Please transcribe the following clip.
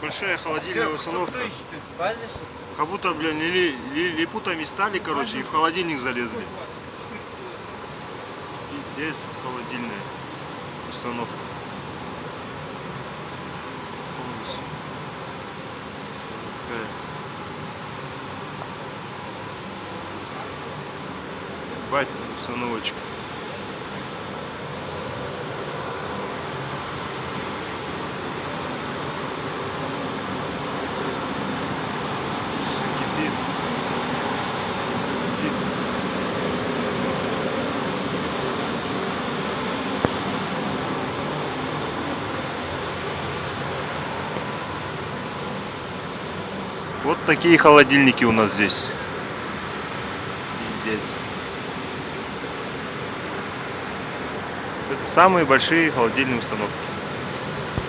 большая холодильная установка. Базишь? Как будто, блин, липутами стали, короче, и в холодильник залезли. И здесь холодильная установка. Заводская. Бать установочка. Вот такие холодильники у нас здесь. Пиздец. Это самые большие холодильные установки.